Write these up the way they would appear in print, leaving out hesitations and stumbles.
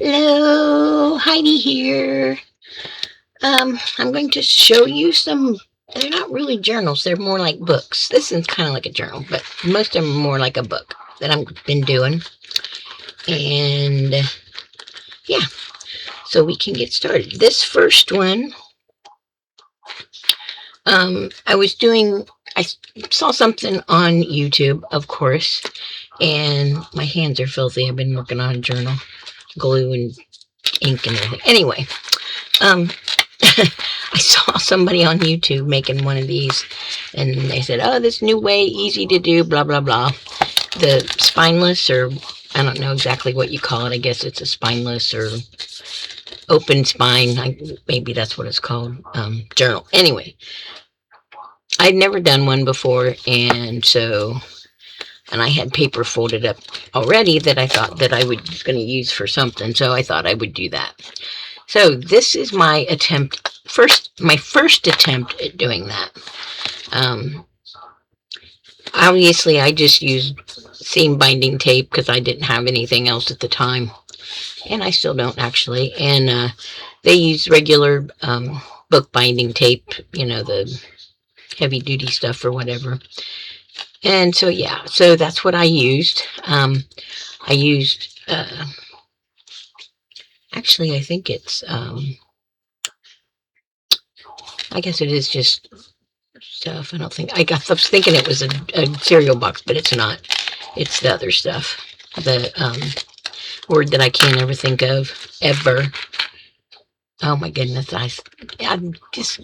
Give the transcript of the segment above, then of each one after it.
Hello, Heidi here. I'm going to show you some. They're not really journals, they're more like books. This is kind of like a journal, but most of them are more like a book that I've been doing. And yeah, so we can get started. This first one, I was doing, I saw something on YouTube, of course, and my hands are filthy. I've been working on a journal, glue and ink and everything. Anyway, um, I saw somebody on YouTube making one of these, and they said, "Oh, this new way, easy to do, blah blah blah." The spineless, or I don't know exactly what you call it. I guess it's a spineless or open spine. Maybe that's what it's called. Journal. Anyway, I'd never done one before, and I had paper folded up already that I thought that I was going to use for something, so I thought I would do that. So this is my first attempt at doing that. Um, Obviously, I just used seam binding tape because I didn't have anything else at the time, and I still don't actually. And they use regular book binding tape, the heavy duty stuff or whatever. And so yeah, so that's what I used. I used actually, I think it's I guess it is just stuff. I was thinking it was a cereal box, but it's not. It's the other stuff. The word that I can't ever think of ever. Oh my goodness, I just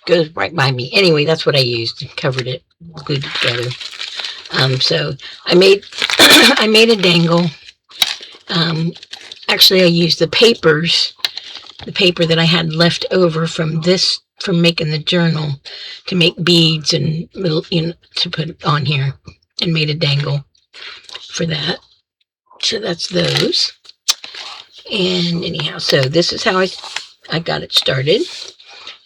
goes right by me. Anyway, that's what I used. Covered it, glued it together. So I made I made a dangle. Actually, I used the paper that I had left over from making the journal to make beads and to put on here, and made a dangle for that. So that's those. And anyhow, so this is how I got it started.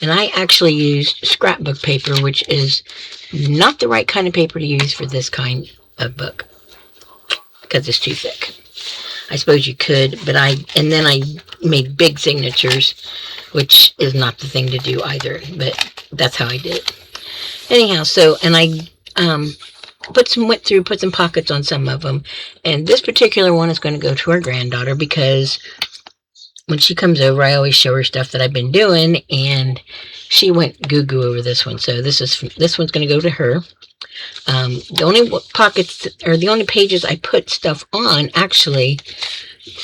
And I actually used scrapbook paper, which is not the right kind of paper to use for this kind of book because it's too thick. I suppose you could, and then I made big signatures, which is not the thing to do either, but that's how I did it. Anyhow, so, and I put some pockets on some of them, and this particular one is going to go to our granddaughter because when she comes over, I always show her stuff that I've been doing, and she went goo-goo over this one, so this one's going to go to her. The only pockets, or the only pages I put stuff on, actually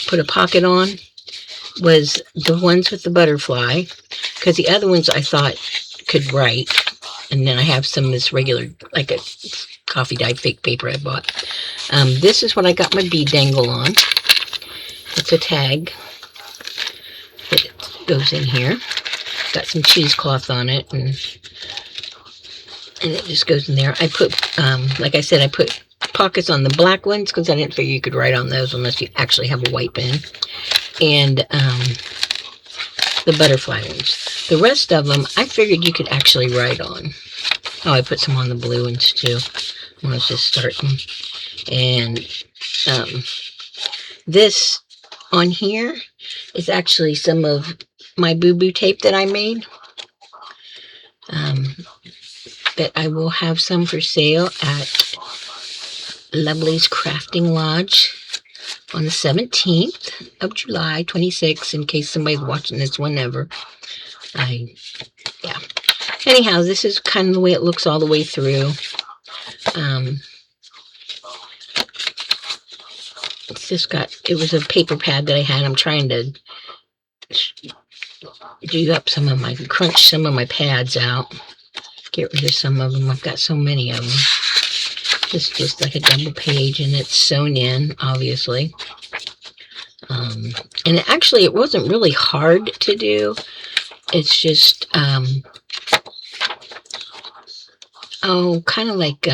put a pocket on, was the ones with the butterfly, because the other ones I thought could write, and then I have some of this regular, like a coffee dye fake paper I bought. This is what I got my bead dangle on. It's a tag that goes in here. Got some cheesecloth on it, and it just goes in there. I put, like I said, I put pockets on the black ones because I didn't figure you could write on those unless you actually have a white pen. And the butterfly ones. The rest of them, I figured you could actually write on. Oh, I put some on the blue ones too when I was just starting. And this on here is actually some of my boo-boo tape that I made. That I will have some for sale at Lovely's Crafting Lodge on the 17th of July, 26, in case somebody's watching this whenever. Yeah. Anyhow, this is kind of the way it looks all the way through. It was a paper pad that I had. I'm trying to crunch some of my pads out. Get rid of some of them. I've got so many of them. It's just like a double page, and it's sewn in, obviously. And it wasn't really hard to do. It's just, kind of like,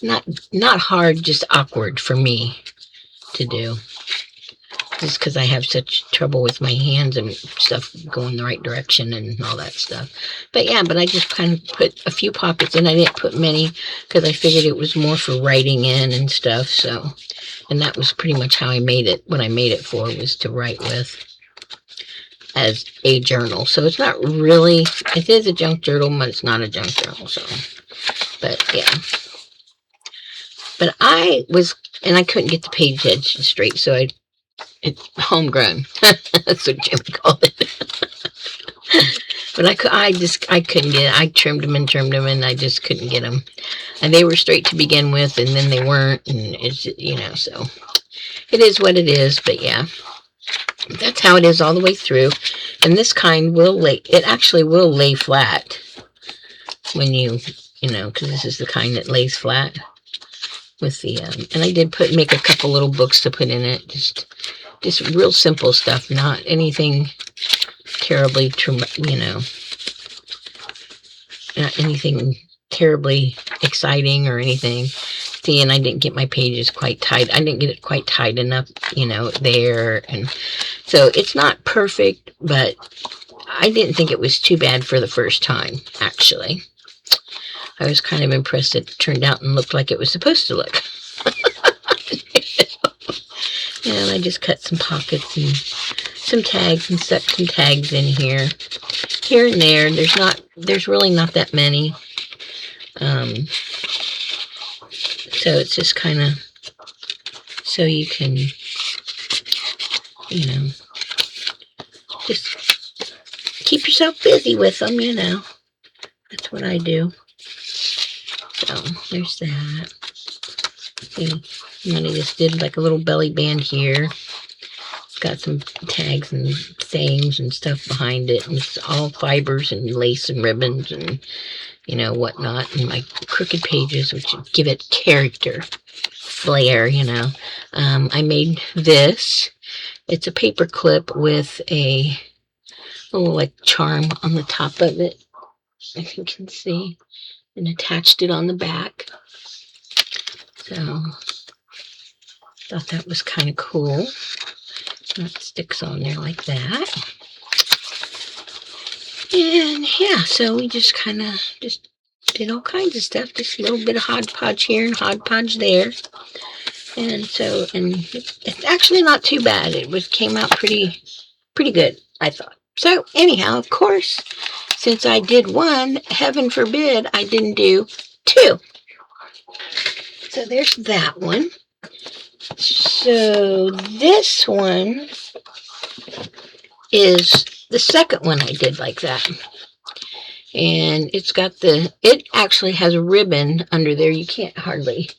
not hard, just awkward for me to do. just because I have such trouble with my hands and stuff going the right direction and all that stuff. But yeah, but I just kind of put a few pockets in. I didn't put many because I figured it was more for writing in and stuff. So, and that was pretty much how I made it. What I made it for was to write with as a journal. So it's not really, it is a junk journal, but it's not a junk journal. So, but yeah. But I was, and I couldn't get the page edge straight, so it's homegrown. That's what Jim called it. But I couldn't get it. I trimmed them, and I just couldn't get them. And they were straight to begin with, and then they weren't, and it's, so it is what it is. But yeah, that's how it is all the way through. And this kind it actually will lay flat when because this is the kind that lays flat with the, and I did make a couple little books to put in it, just real simple stuff, not anything terribly, not anything terribly exciting or anything. See, and I didn't get my pages quite tight. I didn't get it quite tight enough, there. And so it's not perfect, but I didn't think it was too bad for the first time, actually. I was kind of impressed it turned out and looked like it was supposed to look. And I just cut some pockets and some tags and stuck some tags in here and there. There's really not that many. So it's just kind of so you can, just keep yourself busy with them, That's what I do. So there's that. See, and then I just did like a little belly band here. It's got some tags and sayings and stuff behind it. And it's all fibers and lace and ribbons and, whatnot. And my crooked pages, which give it character, flair, I made this. It's a paper clip with a little like charm on the top of it, if you can see, and attached it on the back. So thought that was kind of cool. That sticks on there like that. And yeah, so we just kind of did all kinds of stuff. Just a little bit of hodgepodge here and hodgepodge there. And so, and it's actually not too bad. It came out pretty good, I thought. So anyhow, of course, since I did one, heaven forbid I didn't do two. So there's that one. So this one is the second one I did like that. And it actually has a ribbon under there. You can't hardly,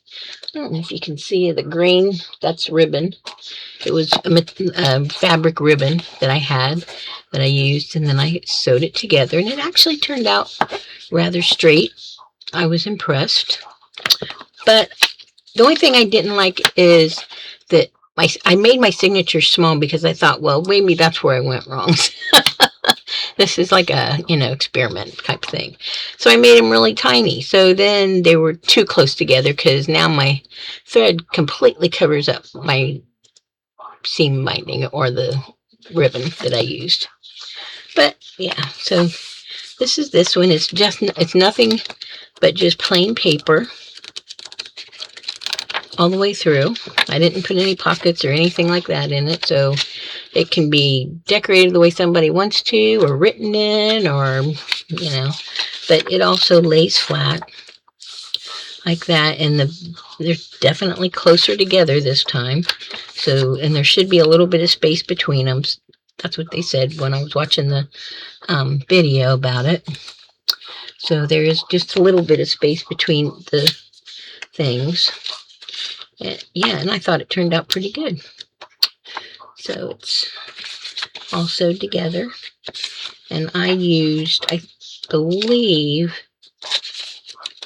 I don't know if you can see the green, that's ribbon. It was a fabric ribbon that I used, and then I sewed it together, and it actually turned out rather straight. I was impressed. But the only thing I didn't like is that I made my signature small because I thought, well, maybe that's where I went wrong. This is like a, experiment type thing. So I made them really tiny. So then they were too close together because now my thread completely covers up my seam binding or the ribbon that I used. But yeah, so this one. It's nothing but just plain paper all the way through. I didn't put any pockets or anything like that in it, so it can be decorated the way somebody wants to, or written in, or, but it also lays flat like that, and they're definitely closer together this time. So, and there should be a little bit of space between them. That's what they said when I was watching the video about it. So there is just a little bit of space between the things. Yeah, and I thought it turned out pretty good. So it's all sewed together. And I used, I believe,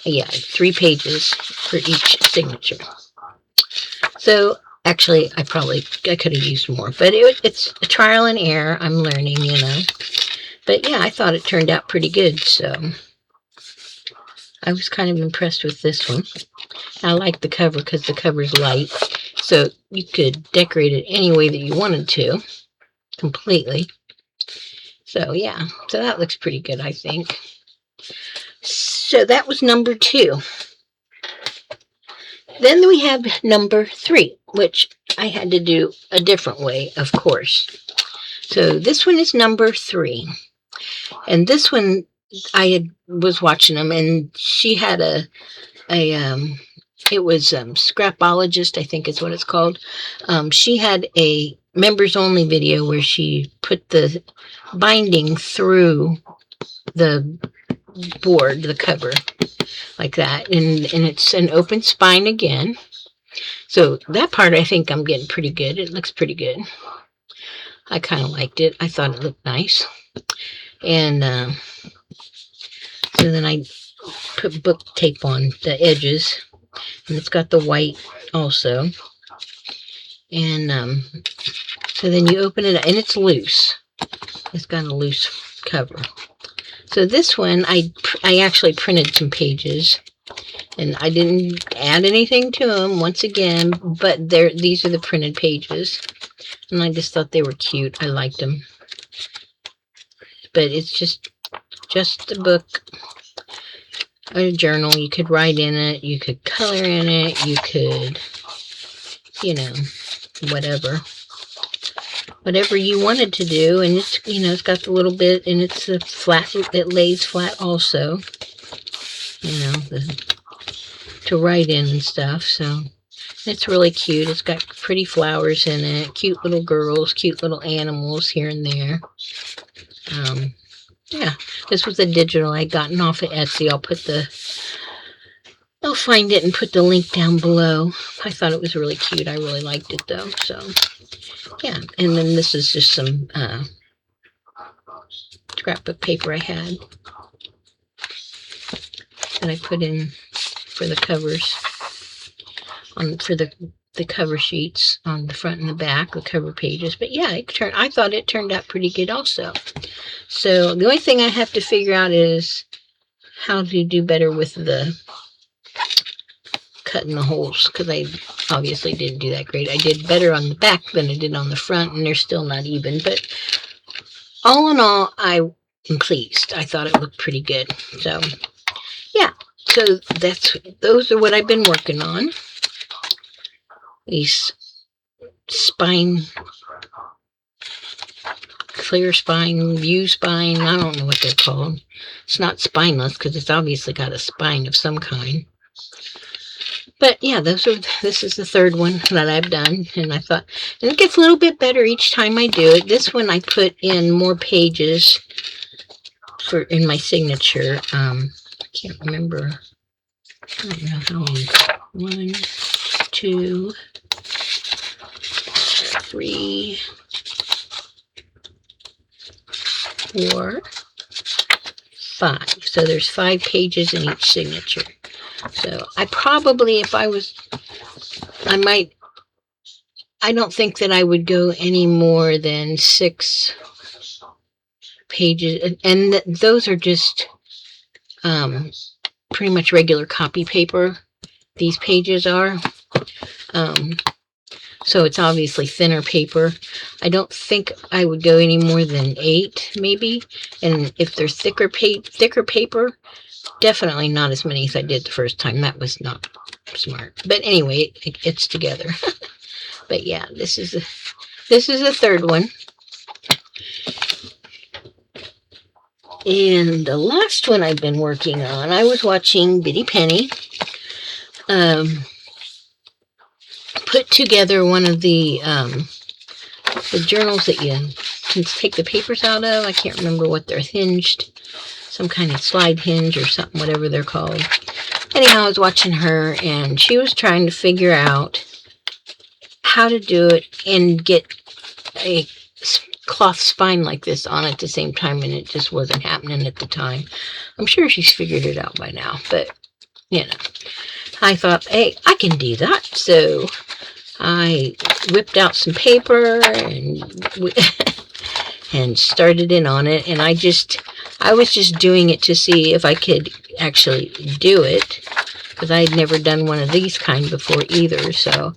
3 pages for each signature. So actually, I could have used more, but it's a trial and error. I'm learning, But yeah, I thought it turned out pretty good. So I was kind of impressed with this one. I like the cover because the cover's light, So you could decorate it any way that you wanted to, completely. So yeah, so that looks pretty good, I think. So that was number 2. Then we have number 3, which I had to do a different way, of course. So this one is number 3. And this one, was watching them, and she had it was Scrapologist, I think is what it's called. She had a members only video where she put the binding through the board, the cover, like that, and it's an open spine again. So that part I think I'm getting pretty good. It looks pretty good. I kind of liked it. I thought it looked nice. And so then I put book tape on the edges, and it's got the white also. And so then you open it up, and it's loose. It's got a loose cover. So this one, I actually printed some pages, and I didn't add anything to them once again, but these are the printed pages, and I just thought they were cute. I liked them. But it's just a book, a journal. You could write in it, you could color in it, you could, whatever you wanted to do. And it's, it's got the little bit, and it's a flat, it lays flat also, to write in and stuff. So it's really cute. It's got pretty flowers in it, cute little girls, cute little animals here and there. Yeah, this was a digital I'd gotten off of Etsy. I'll find it and put the link down below. I thought it was really cute. I really liked it though. So yeah, and then this is just some scrapbook paper I had that I put in for the covers, for the cover sheets on the front and the back, the cover pages. But yeah, I thought it turned out pretty good also. So the only thing I have to figure out is how to do better with the cutting the holes, because I obviously didn't do that great. I did better on the back than I did on the front, and they're still not even. But all in all, I am pleased. I thought it looked pretty good. So yeah, so those are what I've been working on. These clear spine, view spine, I don't know what they're called. It's not spineless because it's obviously got a spine of some kind. But yeah, this is the third one that I've done, and I thought, and it gets a little bit better each time I do it. This one I put in more pages in my signature. I can't remember. I don't know how long. 1, 2, 3, 4, 5. So there's 5 pages in each signature. So I probably, if I was, I don't think that I would go any more than 6 pages. And those are just pretty much regular copy paper. These pages are. So it's obviously thinner paper. I don't think I would go any more than 8, maybe. And if they're thicker paper, definitely not as many as I did the first time. That was not smart. But anyway, it's together. But yeah, this is the third one. And the last one I've been working on, I was watching Bitty Penny put together one of the journals that you can take the papers out of. I can't remember what they're hinged. Some kind of slide hinge or something, whatever they're called. Anyhow, I was watching her, and she was trying to figure out how to do it and get a cloth spine like this on at the same time, and it just wasn't happening at the time. I'm sure she's figured it out by now, but, I thought, hey, I can do that. So I whipped out some paper and started in on it, and I was just doing it to see if I could actually do it. because I had never done one of these kind before either. So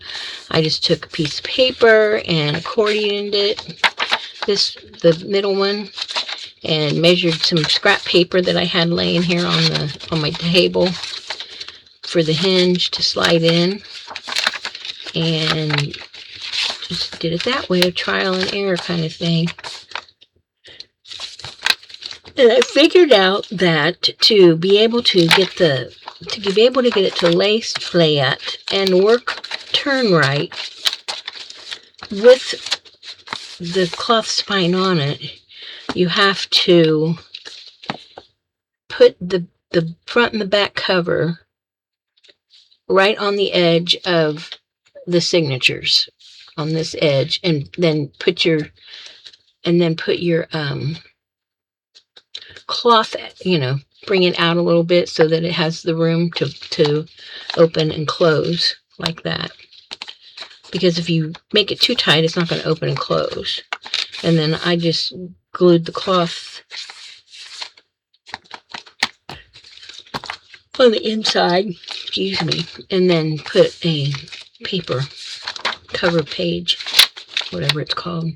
I just took a piece of paper and accordioned it, the middle one, and measured some scrap paper that I had laying here on my table for the hinge to slide in, and just did it that way, a trial and error kind of thing. And I figured out that to be able to get it to lay flat and turn right with the cloth spine on it, you have to put the front and the back cover right on the edge of the signatures on this edge, and then put your cloth, bring it out a little bit so that it has the room to open and close like that. Because if you make it too tight, it's not going to open and close. And then I just glued the cloth on the inside, excuse me, and then put a paper cover page, whatever it's called,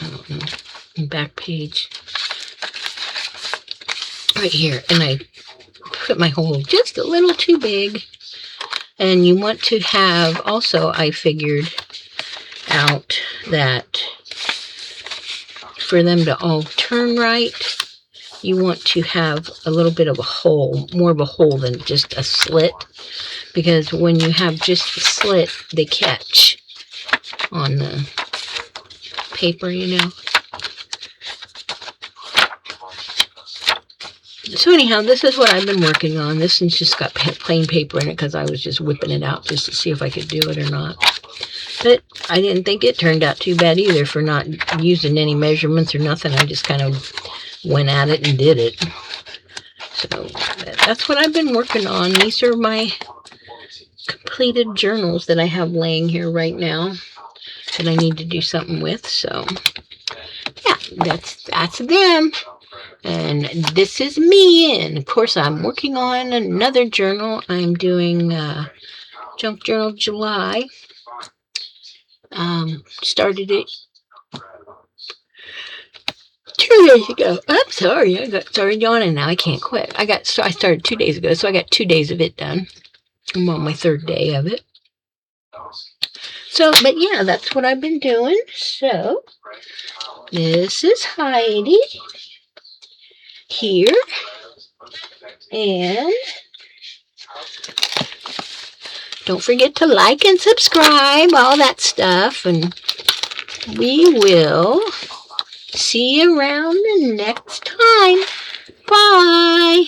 I don't know, back page right here. And I put my hole just a little too big. And you want to have, also I figured out that for them to all turn right, you want to have a little bit of a hole, more of a hole than just a slit, because when you have just a slit, they catch on the paper, So anyhow, this is what I've been working on. This one's just got plain paper in it because I was just whipping it out just to see if I could do it or not. But I didn't think it turned out too bad either for not using any measurements or nothing. I just kind of went at it and did it. So that's what I've been working on. These are my completed journals that I have laying here right now that I need to do something with. So yeah, that's them. And this is me, and of course I'm working on another journal. I'm doing Junk Journal July. Started it 2 days ago. I'm sorry, I got started yawning now. I can't quit. I started 2 days ago, so I got 2 days of it done. I'm on my 3rd day of it. So, but yeah, that's what I've been doing. So, this is Heidi here, and don't forget to like and subscribe, all that stuff, and we will see you around the next time. Bye.